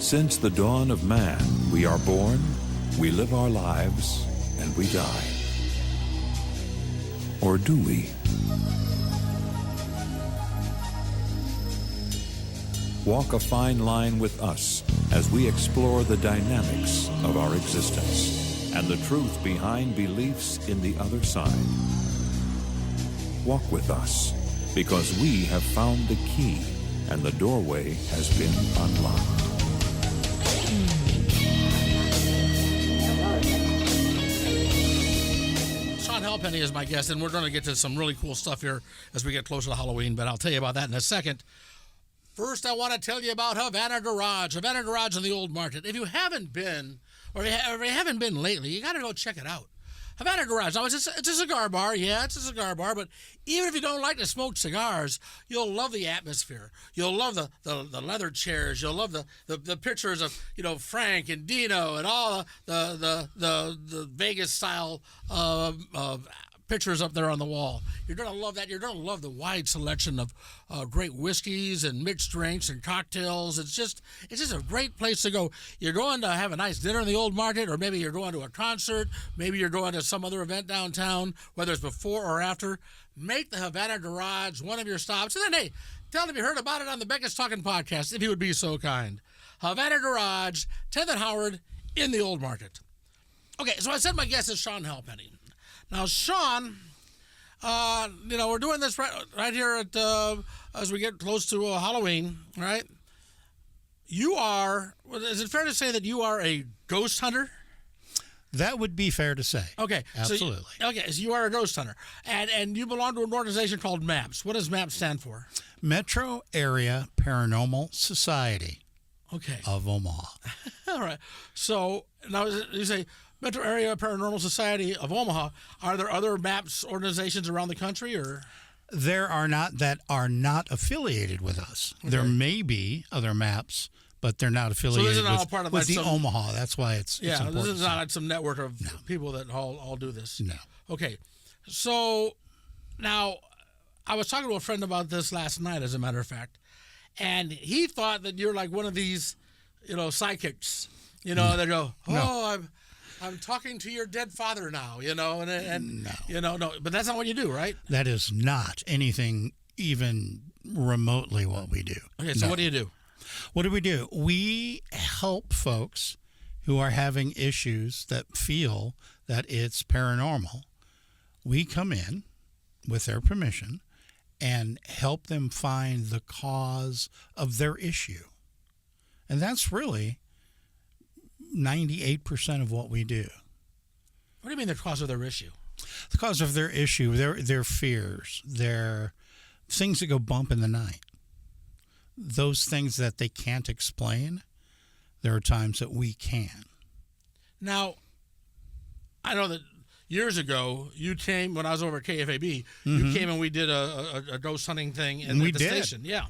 Since the dawn of man, we are born, we live our lives, and we die. Or do we? Walk a fine line with us as we explore the dynamics of our existence and the truth behind beliefs in the other side. Walk with us because we have found the key and the doorway has been unlocked. Shawn Halpenny is my guest, and we're going to get to some really cool stuff here as we get closer to Halloween, but I'll tell you about that in a second. First, I want to tell you about Havana Garage in the Old Market. If you haven't been, or you haven't been lately, you got to go check it out. Havana Garage. Now, it's a cigar bar. Yeah, it's a cigar bar, but even if you don't like to smoke cigars, you'll love the atmosphere. You'll love the leather chairs. You'll love the pictures of, Frank and Dino and all the Vegas style pictures up there on the wall. You're going to love that. You're going to love the wide selection of great whiskeys and mixed drinks and cocktails. It's just a great place to go. You're going to have a nice dinner in the Old Market, or maybe you're going to a concert. Maybe you're going to some other event downtown, whether it's before or after. Make the Havana Garage one of your stops. And then, hey, tell them you heard about it on the Becca's Talking podcast, if you would be so kind. Havana Garage, 10th and Howard in the Old Market. Okay, so I said my guest is Shawn Halpenny. Now, Shawn, we're doing this right here at as we get close to Halloween, right? Is it fair to say that you are a ghost hunter? That would be fair to say. Okay. Absolutely. So you are a ghost hunter. And you belong to an organization called MAPS. What does MAPS stand for? Metro Area Paranormal Society of Omaha. All right. So, now you say Metro Area Paranormal Society of Omaha. Are there other MAPS organizations around the country, or? There are not that are not affiliated with us. Okay. There may be other MAPS, but they're not affiliated so this is all part of with the Omaha. That's why it's important. This is not some network of people that all do this. No. Okay. So now I was talking to a friend about this last night, as a matter of fact, and he thought that you're like one of these, psychics, that go, I'm talking to your dead father now, and no, but that's not what you do, right? That is not anything even remotely what we do. Okay, so what do you do? What do we do? We help folks who are having issues that feel that it's paranormal. We come in with their permission and help them find the cause of their issue. And that's really 98% of what we do. What do you mean the cause of their issue? The cause of their issue, their fears, their things that go bump in the night. Those things that they can't explain, there are times that we can. Now, I know that years ago, you came, when I was over at KFAB, you came and we did a ghost hunting thing at the station. Yeah.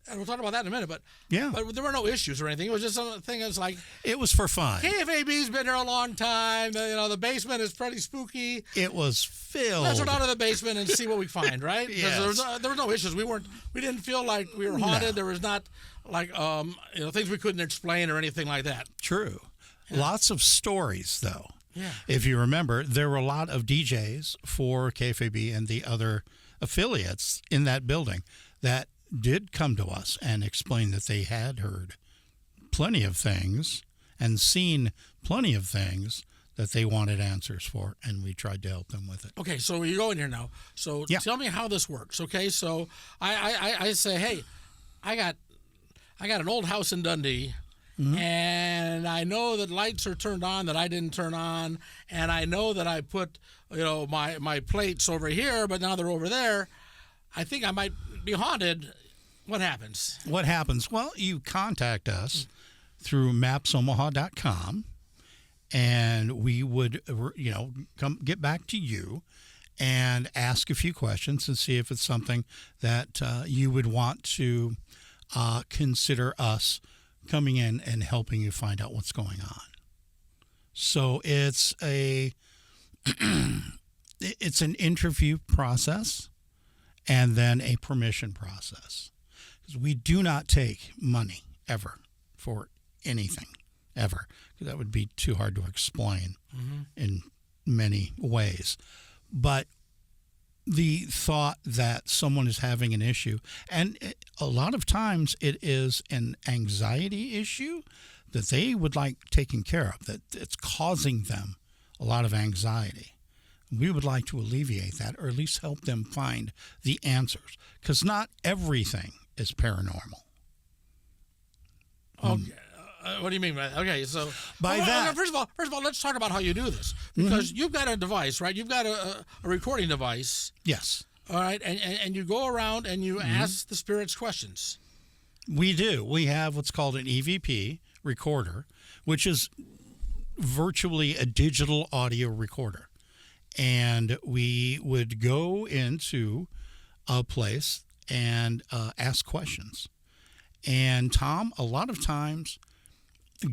And we'll talk about that in a minute, but there were no issues or anything. It was just something that's like... It was for fun. KFAB's been here a long time. The basement is pretty spooky. It was filled. Let's go down to the basement and see what we find, right? Yes. Because there were no issues. We didn't feel like we were haunted. No. There was not like things we couldn't explain or anything like that. True. Yeah. Lots of stories, though. Yeah. If you remember, there were a lot of DJs for KFAB and the other affiliates in that building that did come to us and explain that they had heard plenty of things and seen plenty of things that they wanted answers for, and we tried to help them with it. Okay, so you go in here now. So tell me how this works. Okay, so I say, hey, I got an old house in Dundee, and I know that lights are turned on that I didn't turn on, and I know that I put my plates over here, but now they're over there. I think I might be haunted. What happens? Well, you contact us through mapsomaha.com, and we would, come get back to you and ask a few questions and see if it's something that you would want to consider us coming in and helping you find out what's going on. So it's it's an interview process and then a permission process. Because we do not take money ever for anything ever. That would be too hard to explain in many ways. But the thought that someone is having an issue, and a lot of times it is an anxiety issue that they would like taken care of, that it's causing them a lot of anxiety. We would like to alleviate that, or at least help them find the answers, because not everything is paranormal. Okay. What do you mean by that? Okay, so by that, first of all, let's talk about how you do this, because you've got a device, right? You've got a recording device. Yes. All right, and you go around and you ask the spirits questions. We do. We have what's called an EVP recorder, which is virtually a digital audio recorder, and we would go into a place and ask questions. And Tom, a lot of times,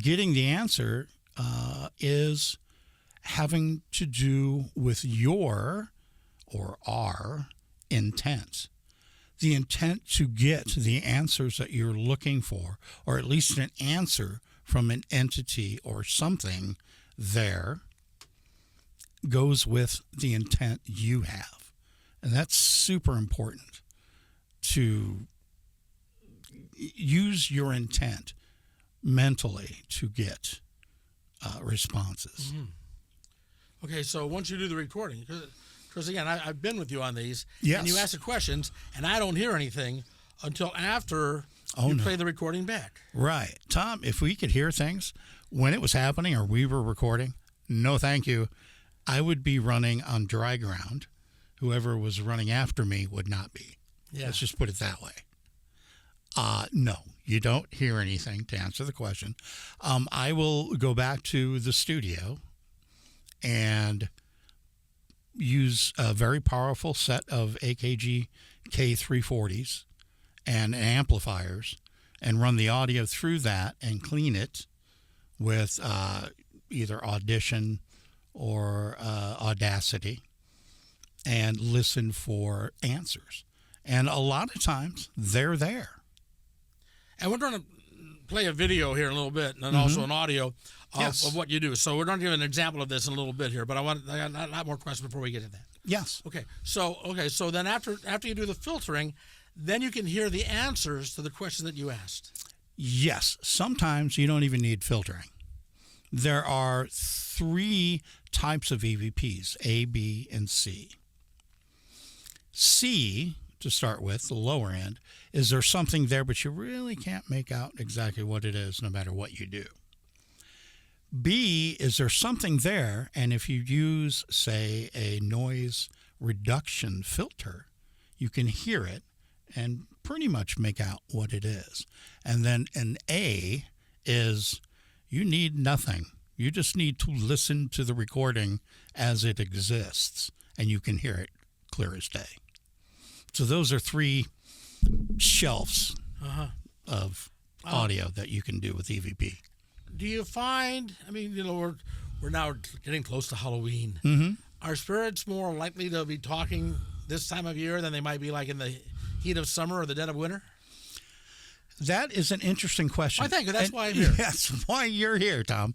getting the answer is having to do with your or our intent. The intent to get the answers that you're looking for, or at least an answer from an entity or something there, goes with the intent you have. And that's super important, to use your intent mentally to get responses. Okay, so once you do the recording, because again, I've been with you on these, Yes. and you ask the questions, and I don't hear anything until after you play the recording back. Right. Tom, if we could hear things when it was happening or we were recording, no thank you. I would be running on dry ground. Whoever was running after me would not be. Yeah. Let's just put it that way. No, you don't hear anything, to answer the question. I will go back to the studio and use a very powerful set of AKG K340s and amplifiers, and run the audio through that and clean it with either Audition or Audacity, and listen for answers. And a lot of times they're there. And we're going to play a video here in a little bit, and then also an audio of what you do. So we're going to give an example of this in a little bit here, but I got a lot more questions before we get to that. Yes. Okay. So then after you do the filtering, then you can hear the answers to the question that you asked. Yes. Sometimes you don't even need filtering. There are 3 types of EVPs, A, B, and C. C, to start with, the lower end, is there something there, but you really can't make out exactly what it is no matter what you do. B, is there something there, and if you use, say, a noise reduction filter, you can hear it and pretty much make out what it is. And then an A is you need nothing. You just need to listen to the recording as it exists, and you can hear it clear as day. So those are 3 shelves of audio that you can do with EVP. Do you find, I mean, we're now getting close to Halloween. Are spirits more likely to be talking this time of year than they might be like in the heat of summer or the dead of winter? That is an interesting question. I think that's why I'm here. That's why you're here, Tom.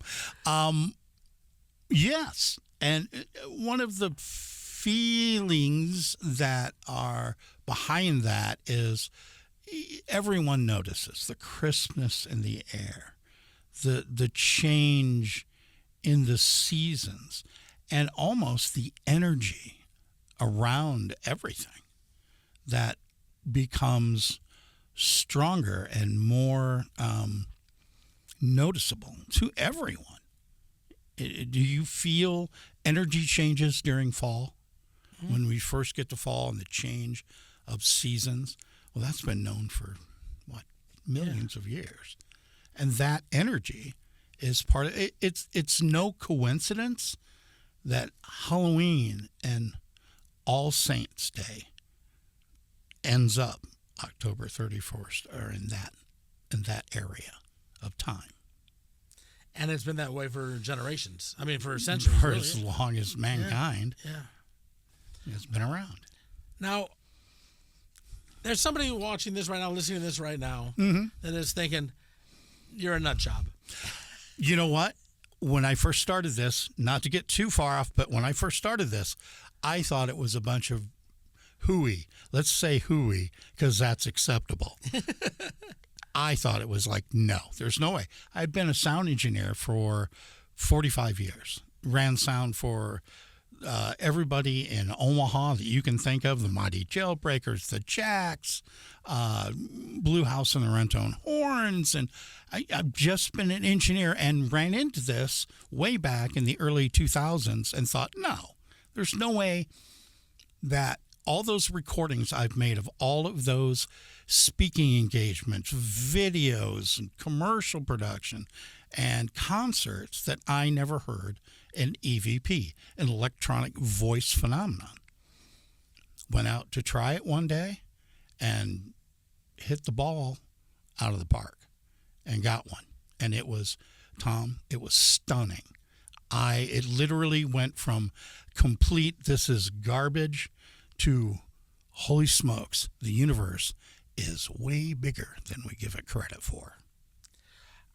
Yes. And one of the feelings that are behind that is everyone notices the crispness in the air, the change in the seasons, and almost the energy around everything that becomes stronger and more noticeable to everyone. Do you feel energy changes during fall? When we first get to fall and the change of seasons? Well, that's been known for, millions of years. And that energy is part of it. It's no coincidence that Halloween and All Saints Day ends up October 31st, or in that area of time. And it's been that way for generations. I mean, for centuries. For really. as long as mankind has been around. Now, there's somebody watching this right now, listening to this right now, that is thinking, you're a nut job. You know what? When I first started this, not to get too far off, but when I first started this, I thought it was a bunch of hooey. Let's say hooey, because that's acceptable. I thought it was like, no, there's no way. I'd been a sound engineer for 45 years, ran sound for everybody in Omaha that you can think of, the Mighty Jailbreakers, the Jacks, Blue House and the Rentone Horns. And I've just been an engineer and ran into this way back in the early 2000s and thought, no, there's no way that all those recordings I've made of all of those speaking engagements, videos, and commercial production, and concerts that I never heard an EVP, an electronic voice phenomenon. Went out to try it one day and hit the ball out of the park and got one. And it was, Tom, it was stunning. It literally went from complete, this is garbage, to holy smokes, the universe is way bigger than we give it credit for.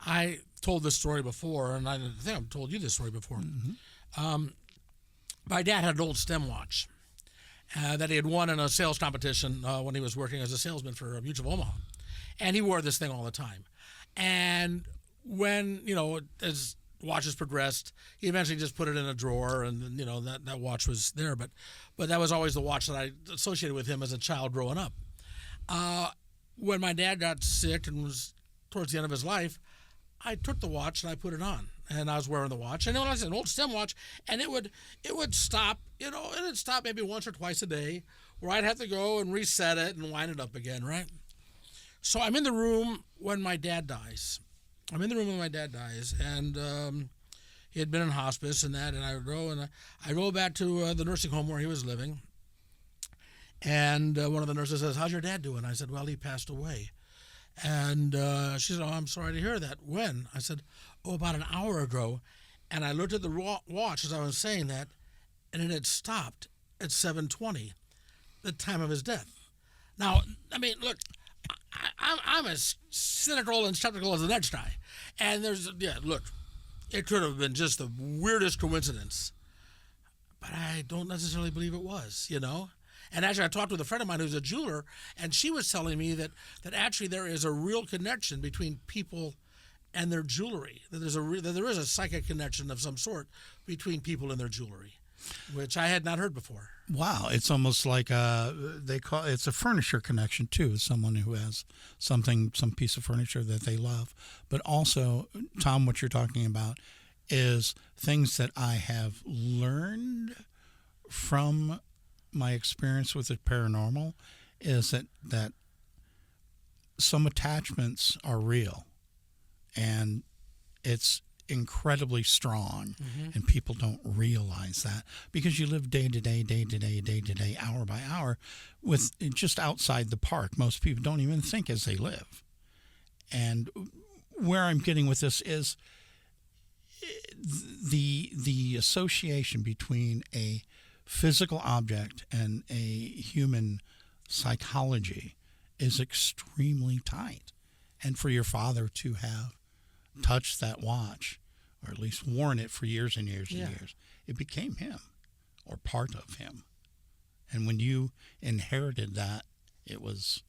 I told this story before, and I think I've told you this story before. Mm-hmm. My dad had an old STEM watch that he had won in a sales competition when he was working as a salesman for Mutual Omaha. And he wore this thing all the time. And when, as watches progressed, he eventually just put it in a drawer, and, that watch was there. But that was always the watch that I associated with him as a child growing up. When my dad got sick and was towards the end of his life, I took the watch and I put it on, and I was wearing the watch. And it was an old STEM watch, and it would stop, and it'd stop maybe once or twice a day, where I'd have to go and reset it and wind it up again, right? So I'm in the room when my dad dies. And he had been in hospice and that, and I go back to the nursing home where he was living, and one of the nurses says, "How's your dad doing?" I said, "Well, he passed away." And she said, "Oh, I'm sorry to hear that. When?" I said, "Oh, about an hour ago." And I looked at the watch as I was saying that, and it had stopped at 7:20, the time of his death. Now, I mean, look, I'm as cynical and skeptical as the next guy. And look, it could have been just the weirdest coincidence. But I don't necessarily believe it was, And actually, I talked with a friend of mine who's a jeweler, and she was telling me that actually there is a real connection between people and their jewelry. That there is a psychic connection of some sort between people and their jewelry, which I had not heard before. Wow, it's almost like it's a furniture connection too. Someone who has some piece of furniture that they love, but also, Tom, what you're talking about is things that I have learned from my experience with the paranormal, is that some attachments are real, and it's incredibly strong, and people don't realize that because you live day to day, hour by hour, with just outside the park. Most people don't even think as they live. And where I'm getting with this is the association between a physical object and a human psychology is extremely tight. And for your father to have touched that watch, or at least worn it for years and years and years, it became him, or part of him. And when you inherited that, it was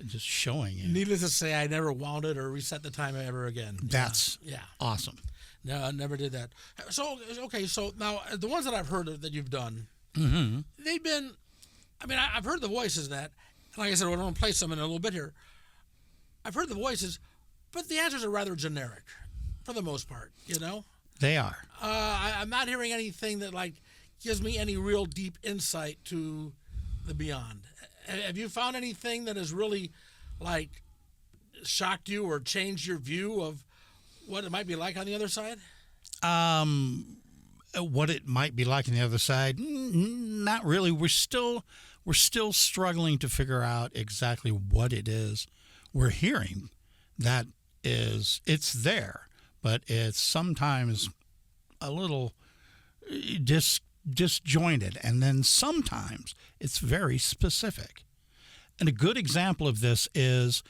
just showing you. Needless to say, I never wound it or reset the time ever again. That's awesome. No, I never did that. So, okay, so now the ones that I've heard of that you've done, they've been, I've heard the voices that, like I said, we're going to play some in a little bit here. I've heard the voices, but the answers are rather generic for the most part, They are. I'm not hearing anything that, gives me any real deep insight to the beyond. Have you found anything that has really, shocked you or changed your view of what it might be like on the other side? What it might be like on the other side? Not really. We're still struggling to figure out exactly what it is we're hearing. That is, it's there, but it's sometimes a little disjointed, and then sometimes it's very specific. And a good example of this is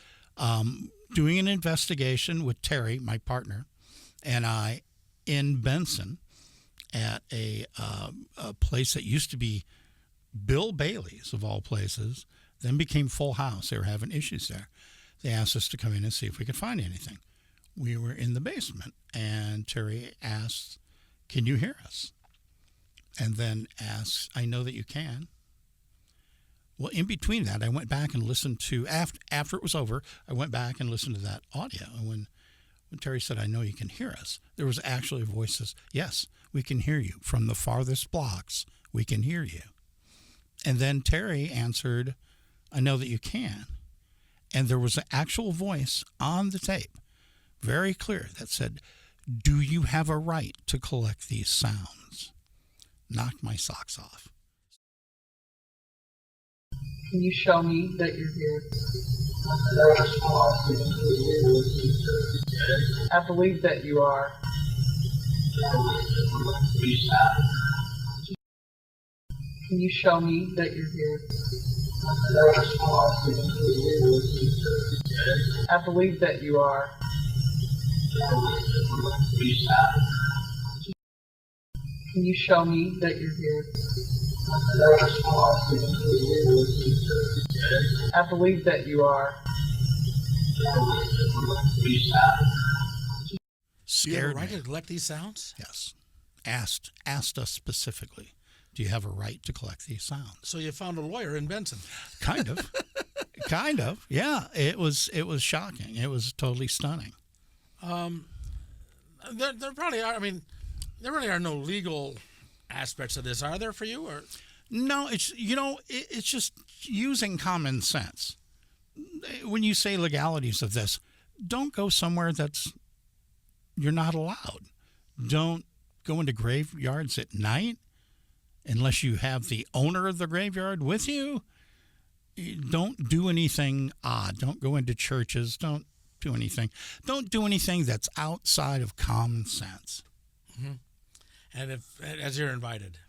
doing an investigation with Terry, my partner, and I in Benson at a place that used to be Bill Bailey's, of all places, then became Full House. They were having issues there. They asked us to come in and see if we could find anything. We were in the basement, and Terry asked, "Can you hear us?" And then asked, "I know that you can." Well, in between that, I went back and listened to, after it was over, I went back and listened to that audio. And when Terry said, "I know you can hear us," there was actually a voice that says, "Yes, we can hear you. From the farthest blocks, we can hear you." And then Terry answered, "I know that you can." And there was an actual voice on the tape, very clear, that said, "Do you have a right to collect these sounds?" Knocked my socks off. Can you show me that you're here? I believe that you are. Can you show me that you're here? I believe that you are. Can you show me that you're here? I believe that you are. Do you have a Scared right me. to collect these sounds? Yes. Asked us specifically, "Do you have a right to collect these sounds?" So you found a lawyer in Benson. Kind of. Kind of. Yeah. It was shocking. It was totally stunning. There probably are. I mean, there really are no legal aspects of this, are there, for you? Or No, it's just using common sense. When you say legalities of this, don't go somewhere you're not allowed. Don't go into graveyards at night unless you have the owner of the graveyard with you. Don't do anything odd. Don't go into churches. Don't do anything. Don't do anything that's outside of common sense. Mm-hmm. And as you're invited.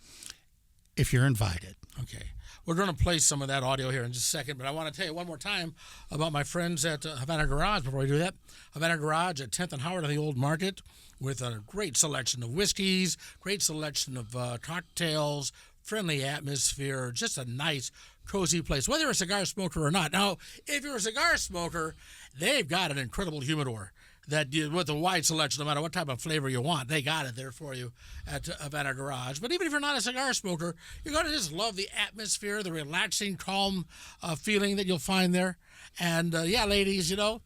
If you're invited. Okay. We're going to play some of that audio here in just a second, but I want to tell you one more time about my friends at Havana Garage before we do that. Havana Garage at 10th and Howard in the Old Market with a great selection of whiskeys, great selection of cocktails, friendly atmosphere, just a nice, cozy place, whether you're a cigar smoker or not. Now, if you're a cigar smoker, they've got an incredible humidor with a wide selection, no matter what type of flavor you want. They got it there for you at Havana Garage. But even if you're not a cigar smoker, you're going to just love the atmosphere, the relaxing, calm feeling that you'll find there. And, yeah, ladies, cigar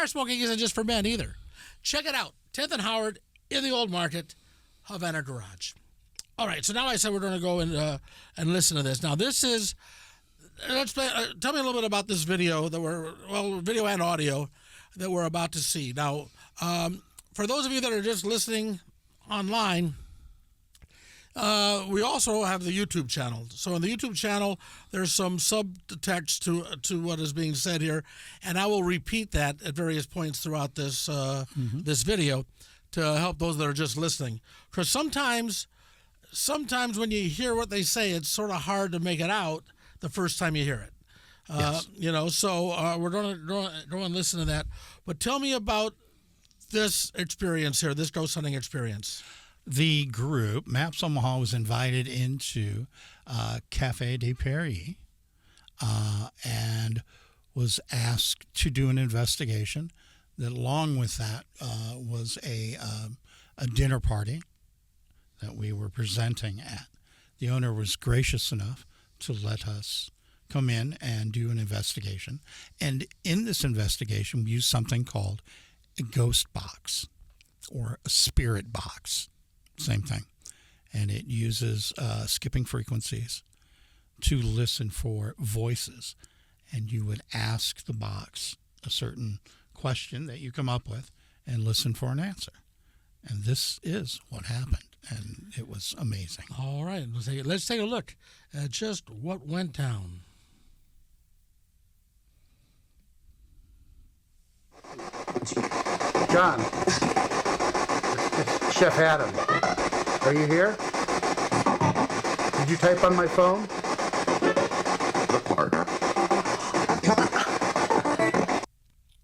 smoking isn't just for men either. Check it out. 10th and Howard in the Old Market, Havana Garage. All right, so now I said we're going to go and listen to this. Now, this is, tell me a little bit about this video video and audio that we're about to see. Now, for those of you that are just listening online, we also have the YouTube channel. So on the YouTube channel, there's some subtext to what is being said here, and I will repeat that at various points throughout this this video to help those that are just listening. Because sometimes when you hear what they say, it's sort of hard to make it out the first time you hear it. Yes. So we're going to go and listen to that. But tell me about this experience here, this ghost hunting experience. The group, Maps Omaha, was invited into Café de Paris and was asked to do an investigation. That along with that was a dinner party that we were presenting at. The owner was gracious enough to let us come in and do an investigation. And in this investigation, we used something called a ghost box or a spirit box. Same thing. And it uses skipping frequencies to listen for voices. And you would ask the box a certain question that you come up with and listen for an answer. And this is what happened. And it was amazing. All right. Let's take a look at just what went down. John, it's Chef Adam. Are you here? Did you type on my phone? Look, partner.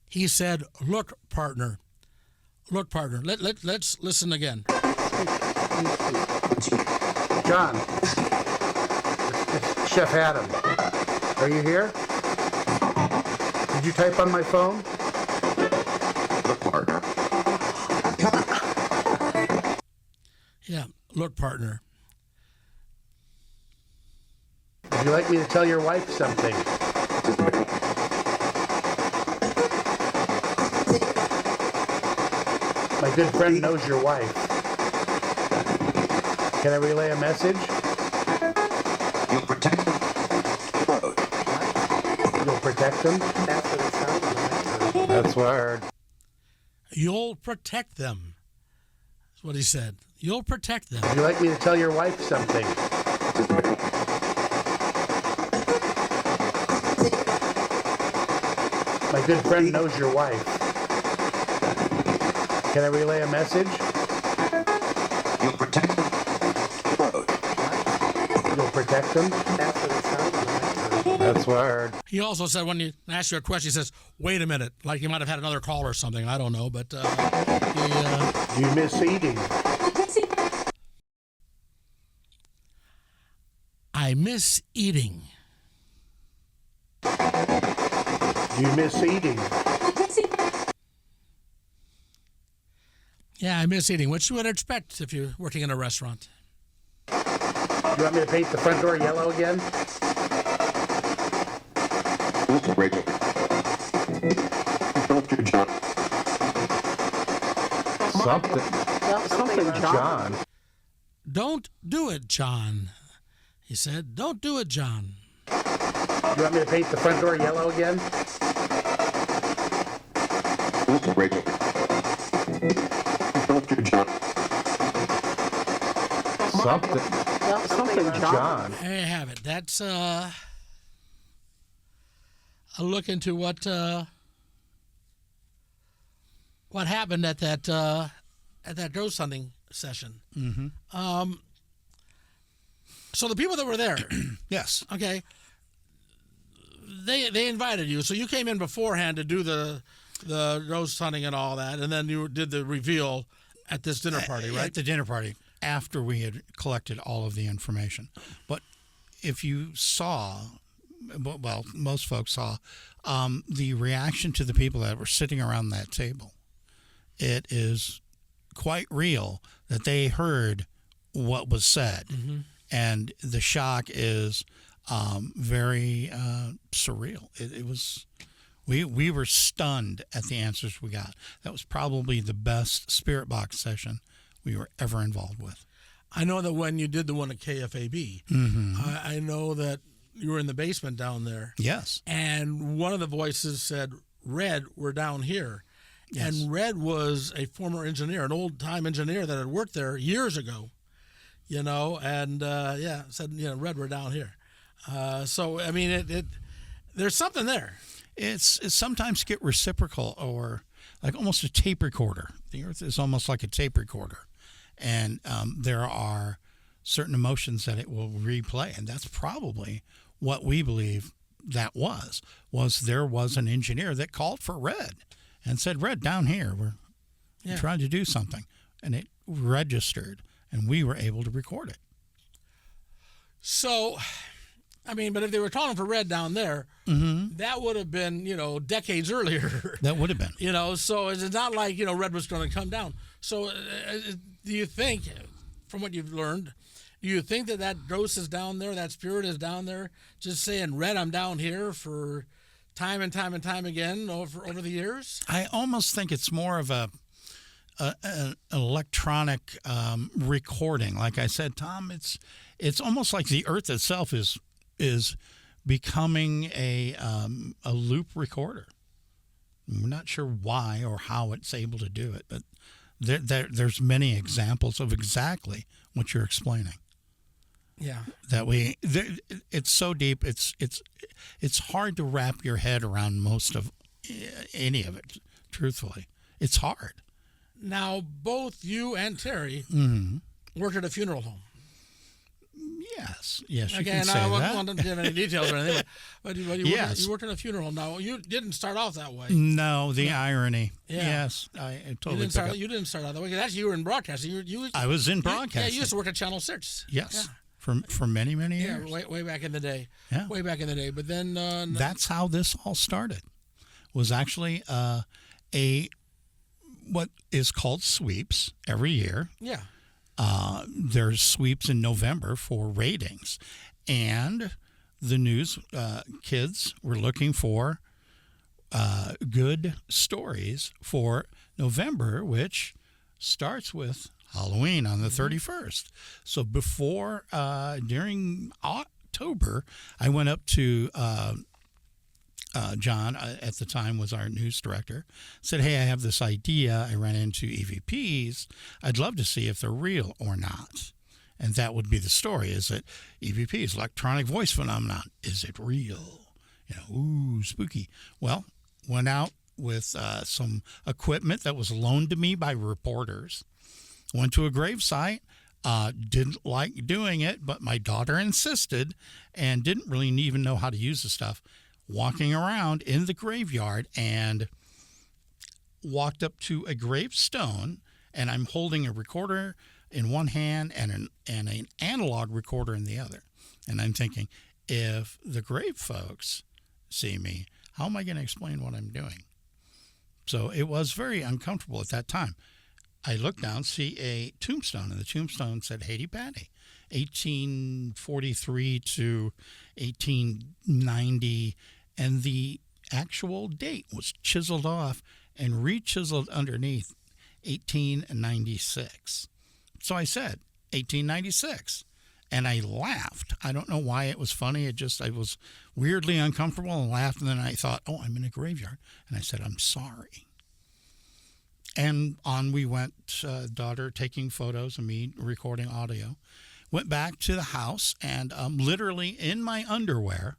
He said, "Look, partner." Look, partner, let's listen again. John. It's Chef Adam. Are you here? Did you type on my phone? Look, partner. Yeah, look, partner. Would you like me to tell your wife something? My good friend knows your wife. Can I relay a message? You'll protect them. You'll protect them? That's what it sounds like. That's what I heard. You'll protect them. That's what he said. You'll protect them. Would you like me to tell your wife something? My good friend knows your wife. Can I relay a message? You'll protect them. You'll protect them? That's what it sounds like. That's what I heard. He also said when you ask you a question, he says, wait a minute, like he might have had another call or something. I don't know, but Do you miss eating? I miss eating. Do you miss eating? Yeah, I miss eating, which you would expect if you're working in a restaurant. Do you want me to paint the front door yellow again? Rachel. Don't do John. Something, John. Don't do it, John. He said, don't do it, John. Do you want me to paint the front door yellow again? Rachel. Don't do John. Something, John. There you have it. That's a look into what happened at that ghost hunting session. Mm-hmm. So the people that were there, Yes. okay, they invited you, so you came in beforehand to do the ghost hunting and all that, and then you did the reveal at this dinner party, right? At the dinner party, after we had collected all of the information. But if you saw, well, most folks saw, the reaction to the people that were sitting around that table, it is quite real that they heard what was said. Mm-hmm. And the shock is very surreal. It was, we were stunned at the answers we got. That was probably the best spirit box session we were ever involved with. I know that when you did the one at KFAB, Mm-hmm. I know that you were in the basement down there, Yes. and one of the voices said, "Red, we're down here." Yes. And Red was a former engineer, an old-time engineer that had worked there years ago, and said, Red, we're down here. So, I mean, it there's something there. It's sometimes get reciprocal or like almost a tape recorder. The earth is almost like a tape recorder. And there are certain emotions that it will replay. And that's probably what we believe that was there was an engineer that called for Red and said, Red, down here, we're trying to do something. And it registered, and we were able to record it. So, I mean, but if they were calling for Red down there, Mm-hmm. that would have been, decades earlier. That would have been. So it's not like, Red was going to come down. So do you think, from what you've learned, do you think that ghost is down there, that spirit is down there, just saying, Red, I'm down here for time and time and time again over the years? I almost think it's more of an electronic recording. Like I said, Tom, it's almost like the earth itself is becoming a loop recorder. We're not sure why or how it's able to do it, but there's many examples of exactly what you're explaining. Yeah. It's so deep. It's hard to wrap your head around most of any of it. Truthfully, it's hard. Now, both you and Terry Mm-hmm. work at a funeral home. Yes, you Okay, can and say I that. wasn't to give any details or anything, but Yes. you worked in a funeral home. Now, you didn't start off that way. No, the irony. Yeah. Yes, I You totally didn't pick up. you didn't start out that way. 'Cause actually, you were in broadcasting. I was in Yeah, broadcasting. you used to work at Channel 6. Yes, for many, many Yeah, years. way back in the day. Yeah. Way back in the day. But then... That's how this all started. Was actually a what is called sweeps every year. yeah. There's sweeps in November for ratings, and the news kids were looking for good stories for November, which starts with Halloween on the 31st. So before, during October, I went up to John, at the time was our news director, said, hey, I have this idea. I ran into EVPs. I'd love to see if they're real or not. And that would be the story. Is it EVPs, electronic voice phenomenon? Is it real? Ooh, spooky. Well, went out with some equipment that was loaned to me by reporters. Went to a grave site. Didn't like doing it, but my daughter insisted and didn't really even know how to use the stuff. Walking around in the graveyard and walked up to a gravestone, and I'm holding a recorder in one hand and an analog recorder in the other. And I'm thinking, if the grave folks see me, how am I going to explain what I'm doing? So it was very uncomfortable at that time. I looked down, see a tombstone, and the tombstone said Haiti Patty, 1843 to 1890, and the actual date was chiseled off and re-chiseled underneath 1896. So I said 1896, and I laughed. I don't know why it was funny. I was weirdly uncomfortable and laughed, and then I thought, oh, I'm in a graveyard, and I said, I'm sorry. And on we went, daughter taking photos and me recording audio. Went back to the house and literally in my underwear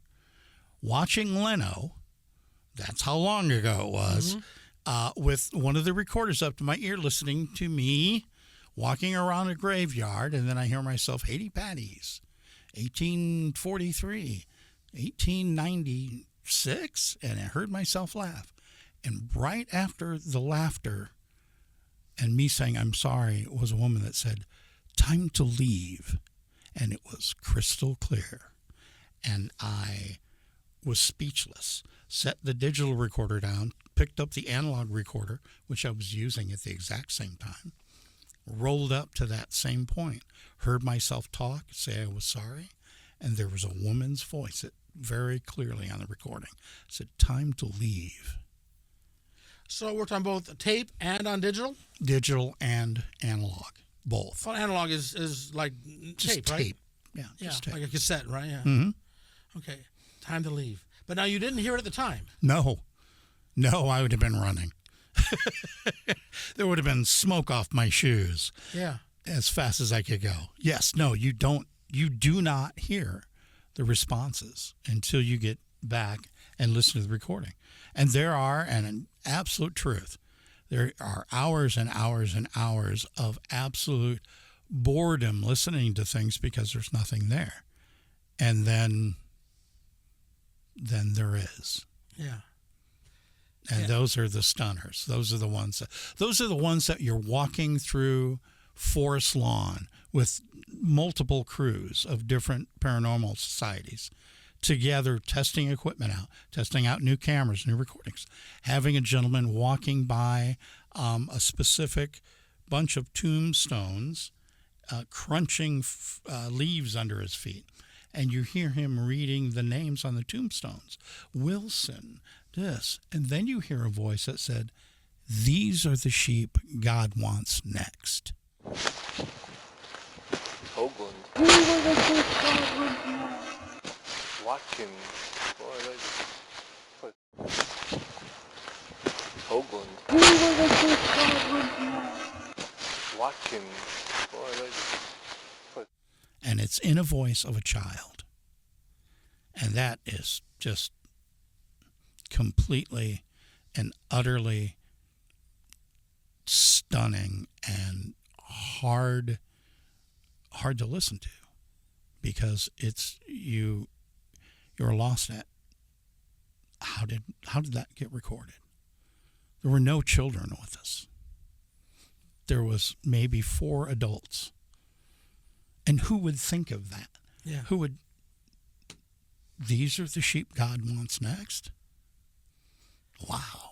watching Leno. That's how long ago it was. With one of the recorders up to my ear listening to me walking around a graveyard. And then I hear myself, Haiti Patties, 1843, 1896. And I heard myself laugh. And right after the laughter and me saying, I'm sorry, was a woman that said, time to leave. And it was crystal clear. And I was speechless. Set the digital recorder down, picked up the analog recorder, which I was using at the exact same time, rolled up to that same point, heard myself talk, say I was sorry, and there was a woman's voice that very clearly on the recording said, time to leave. So we're talking both tape and on digital? Digital and analog, both. Well, analog is like Just tape, right? tape. Yeah, Yeah, just tape. like a cassette, right? Yeah. Mm-hmm. Okay, time to leave. But now you didn't hear it at the time. No, I would have been running. There would have been smoke off my shoes. Yeah. As fast as I could go. Yes, no, you do not hear the responses until you get back and listen to the recording. And there are, and an absolute truth, there are hours and hours and hours of absolute boredom listening to things because there's nothing there. And then there is. Yeah. And those are the stunners. Those are the ones that you're walking through Forest Lawn with multiple crews of different paranormal societies together, testing equipment out, testing out new cameras, new recordings, having a gentleman walking by a specific bunch of tombstones, crunching leaves under his feet. And you hear him reading the names on the tombstones. Wilson, this. And then you hear a voice that said, these are the sheep God wants next. Oakland. Watching. Oakland. Watching. And it's in a voice of a child. And that is just completely and utterly stunning and hard to listen to. because you're lost at how did that get recorded? There were no children with us. There was maybe 4 adults. And who would think of that? Yeah. These are the sheep God wants next? Wow.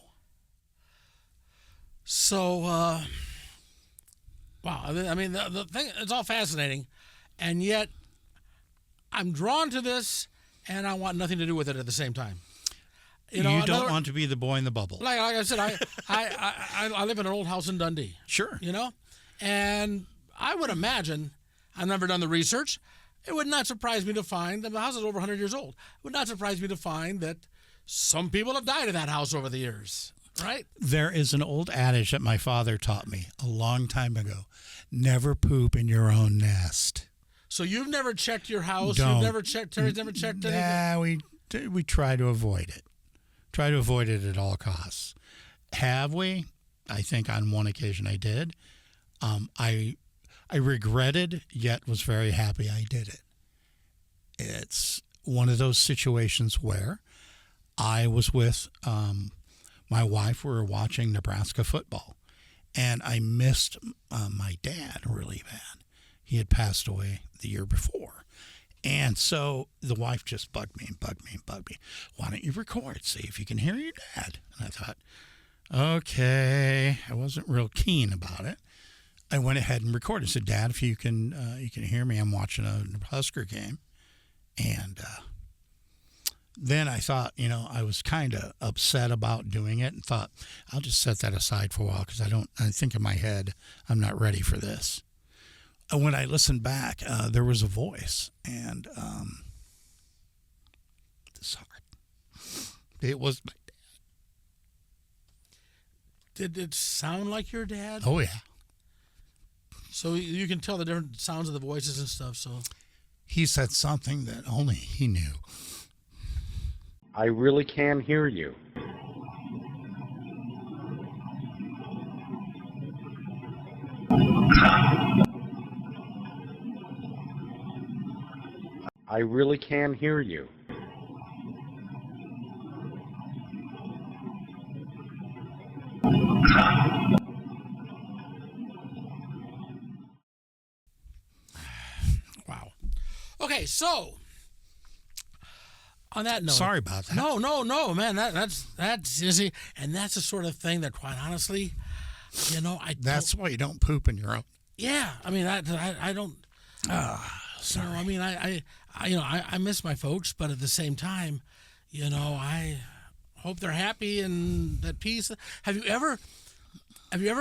So, wow. I mean, the thing, it's all fascinating. And yet, I'm drawn to this, and I want nothing to do with it at the same time. You don't want to be the boy in the bubble. Like I said, I live in an old house in Dundee. Sure. And I would imagine, I've never done the research, it would not surprise me to find that the house is over 100 years old. It would not surprise me to find that some people have died in that house over the years, right? There is an old adage that my father taught me a long time ago. Never poop in your own nest. So you've never checked your house? Don't. You've never checked, Terry's never checked anything? Yeah, we try to avoid it. Try to avoid it at all costs. Have we? I think on one occasion I did. I regretted, yet was very happy I did it. It's one of those situations where I was with my wife. We were watching Nebraska football, and I missed my dad really bad. He had passed away the year before. And so the wife just bugged me. Why don't you record? See if you can hear your dad. And I thought, okay. I wasn't real keen about it. I went ahead and recorded. I said, Dad, if you can hear me, I'm watching a Husker game. And then I thought, I was kind of upset about doing it and thought, I'll just set that aside for a while because I think in my head, I'm not ready for this. And when I listened back, there was a voice, and it's hard. It was my dad. Did it sound like your dad? Oh, yeah. So you can tell the different sounds of the voices and stuff, so. He said something that only he knew. I really can hear you. I really can hear you. Wow. Okay, so on that note. Sorry about that. No, man. That's easy, and that's the sort of thing that, quite honestly, That's why you don't poop in your own. Yeah, I mean, I don't. Sorry. I mean, I miss my folks, but at the same time, I hope they're happy and at peace. Have you ever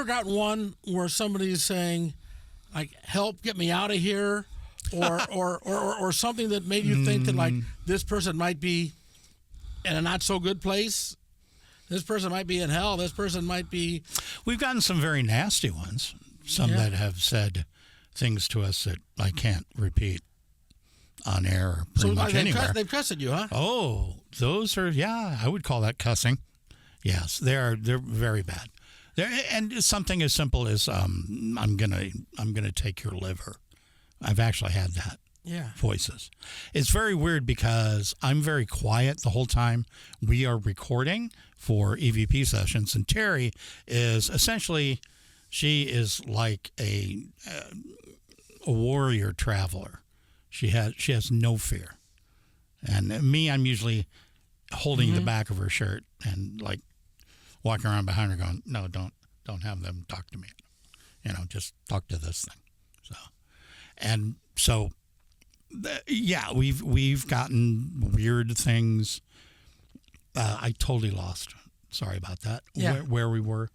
gotten one where somebody's saying, like, help, get me out of here, or something that made you think that, like, this person might be in a not so good place? This person might be in hell. This person might be. We've gotten some very nasty ones. Some that have said things to us that I can't repeat on air or pretty much anywhere. They've cussed at you, huh? Oh, those are, I would call that cussing. Yes, they're very bad. And something as simple as I'm gonna take your liver. I've actually had that. Yeah. Voices. It's very weird because I'm very quiet the whole time we are recording for EVP sessions, and Terry is essentially, she is like a warrior traveler. She has no fear, and me, I'm usually holding the back of her shirt and like walking around behind her, going, "No, don't have them talk to me. Just talk to this thing." So, we've gotten weird things. I totally lost. Sorry about that. Yeah. Where we were.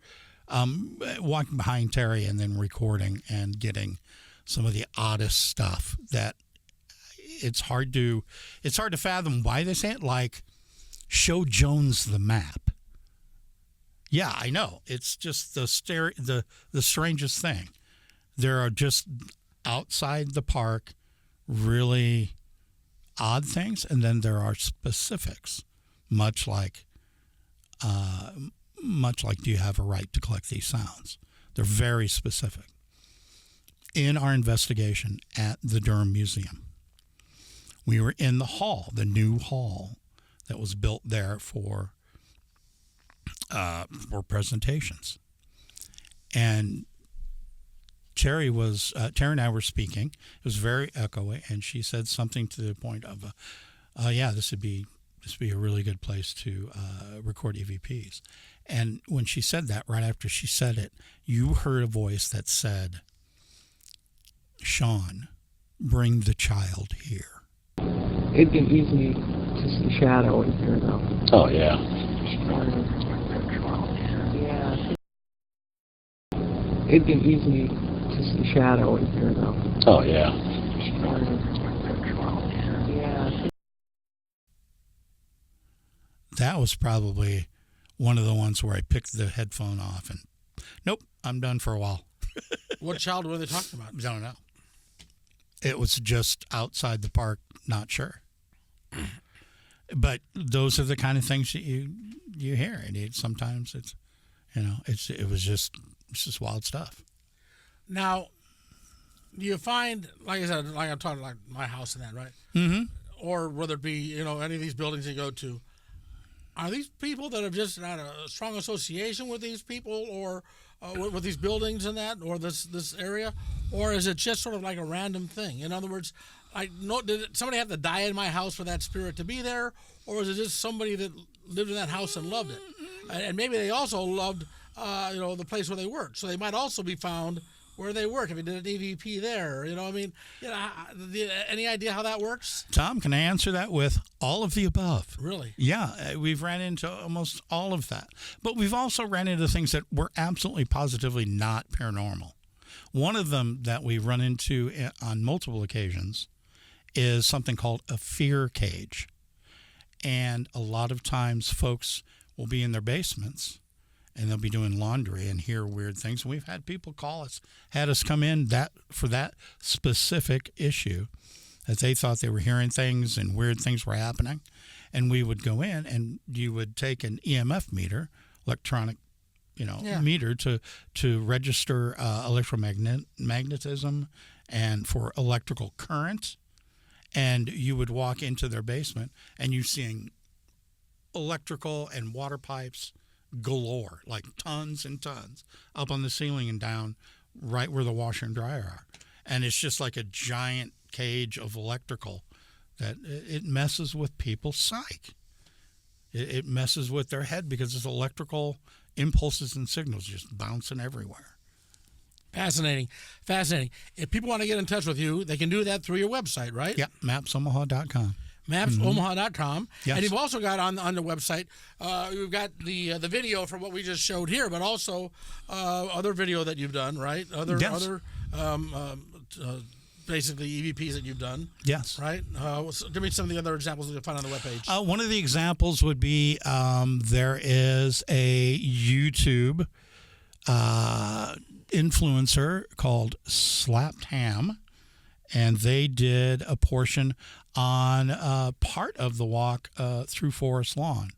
Walking behind Terry and then recording and getting some of the oddest stuff that it's hard to fathom why they say it, like show Jones the map. Yeah, I know. It's just the strangest thing. There are just outside the park really odd things, and then there are specifics, much like do you have a right to collect these sounds? They're very specific. In our investigation at the Durham Museum, We were in the hall, the new hall that was built there for presentations. And Terry and I were speaking. It was very echoey, and she said something to the point of, "Yeah, this would be a really good place to record EVPs." And when she said that, right after she said it, you heard a voice that said, "Shawn, bring the child here." It'd be easy to see shadow in here, though. Oh, yeah. Yeah. It'd be easy to see shadow in here, though. Oh, yeah. Yeah. That was probably one of the ones where I picked the headphone off and, nope, I'm done for a while. What child were they talking about? Don't know. It was just outside the park, not sure. But those are the kind of things that you hear, and sometimes it's, it's just wild stuff. Now, do you find, like I said, like I'm talking like my house and that, right? Mm-hmm. Or whether it be, any of these buildings you go to, are these people that have just had a strong association with these people or with these buildings and that, or this area, or is it just sort of like a random thing? In other words, did somebody have to die in my house for that spirit to be there, or is it just somebody that lived in that house and loved it? And maybe they also loved, the place where they worked, so they might also be found where they work. If you did an EVP there, any idea how that works? Tom, can I answer that with all of the above? Really? Yeah, we've ran into almost all of that. But we've also ran into things that were absolutely positively not paranormal. One of them that we run into on multiple occasions is something called a fear cage. And a lot of times folks will be in their basements and they'll be doing laundry and hear weird things. And we've had people call us, had us come in for that specific issue, that they thought they were hearing things and weird things were happening. And we would go in and you would take an EMF meter, electronic, meter to register electromagnetism and for electrical current. And you would walk into their basement and you're seeing electrical and water pipes galore, like tons and tons, up on the ceiling and down right where the washer and dryer are. And it's just like a giant cage of electrical that it messes with people's psyche. It messes with their head because it's electrical impulses and signals just bouncing everywhere. Fascinating. If people want to get in touch with you, they can do that through your website, right? Yeah, mapsomaha.com. Mapsomaha.com. Yes. And you've also got on the website, you've got the video from what we just showed here, but also other video that you've done, right? Other basically EVPs that you've done. Yes. Right? Give me some of the other examples that you'll find on the webpage. One of the examples would be there is a YouTube influencer called Slapped Ham, and they did a portion on part of the walk through Forest Lawn.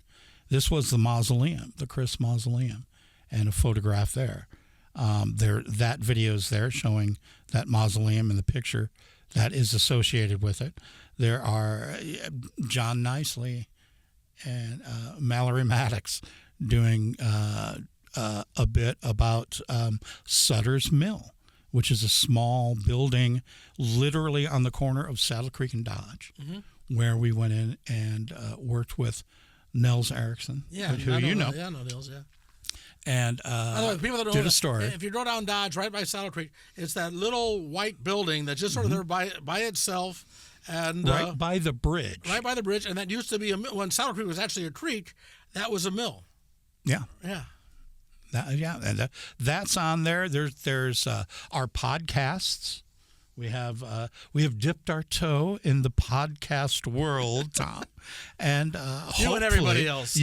This was the mausoleum, the Chris Mausoleum, and a photograph there. That video is there showing that mausoleum and the picture that is associated with it. There are John Nicely and Mallory Maddox doing a bit about Sutter's Mill, which is a small building literally on the corner of Saddle Creek and Dodge, where we went in and worked with Nels Erickson, who you know. Yeah, I know Nels, yeah. And people that don't did know, a story. If you go down Dodge, right by Saddle Creek, it's that little white building that's just sort of there by itself. And right by the bridge. Right by the bridge. And that used to be when Saddle Creek was actually a creek, that was a mill. Yeah. Yeah. And that's on there. There's our podcasts. We have dipped our toe in the podcast world, Tom, and you and everybody else.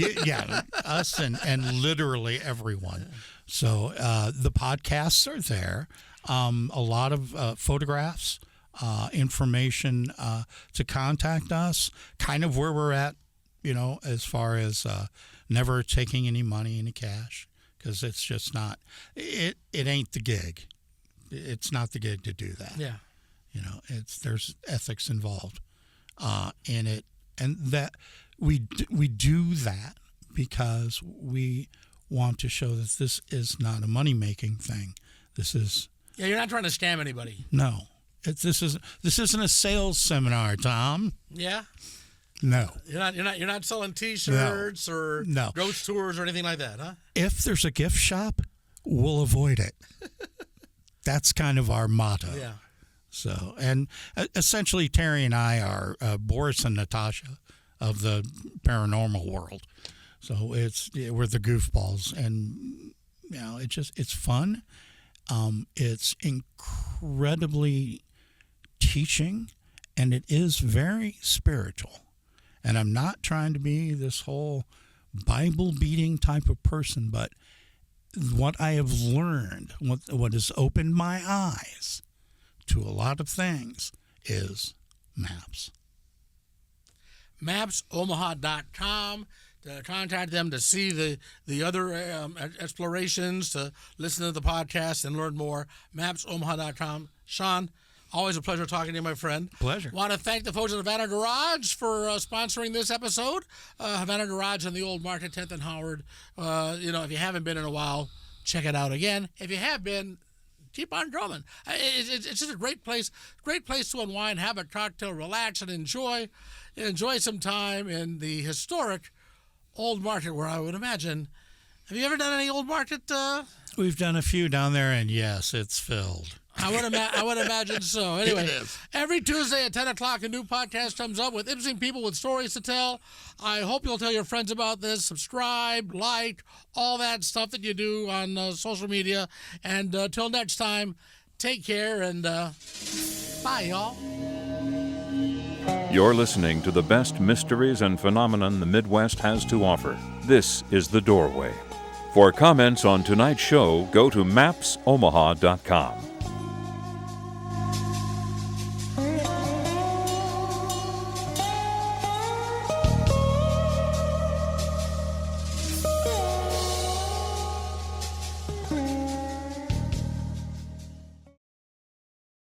Us and literally everyone. So the podcasts are there. A lot of photographs, information to contact us. Kind of where we're at, as far as never taking any money, any cash. Because it's just not, it ain't the gig. It's not the gig to do that. Yeah. There's ethics involved in it, and that we do that because we want to show that this is not a money-making thing. This is you're not trying to scam anybody. no. This isn't a sales seminar, Tom. Yeah. No. You're not selling T-shirts or No. ghost tours or anything like that, huh? If there's a gift shop, we'll avoid it. That's kind of our motto. Yeah. So, and essentially, Terry and I are Boris and Natasha of the paranormal world. So we're the goofballs, and it's fun. It's incredibly teaching, and it is very spiritual. And I'm not trying to be this whole Bible-beating type of person, but what I have learned, what has opened my eyes to a lot of things is maps. MapsOmaha.com. To contact them to see the other explorations, to listen to the podcast and learn more. MapsOmaha.com. Shawn, always a pleasure talking to you, my friend. Pleasure. Want to thank the folks at Havana Garage for sponsoring this episode. Havana Garage on the Old Market, 10th and Howard. If you haven't been in a while, check it out again. If you have been, keep on drumming. It's just a great place to unwind, have a cocktail, relax, and enjoy some time in the historic Old Market, where I would imagine. Have you ever done any Old Market? We've done a few down there, and yes, it's filled. I would imagine so. Anyway, every Tuesday at 10 o'clock, a new podcast comes up with interesting people with stories to tell. I hope you'll tell your friends about this. Subscribe, like, all that stuff that you do on social media. And till next time, take care, and bye, y'all. You're listening to the best mysteries and phenomenon the Midwest has to offer. This is The Doorway. For comments on tonight's show, go to mapsomaha.com.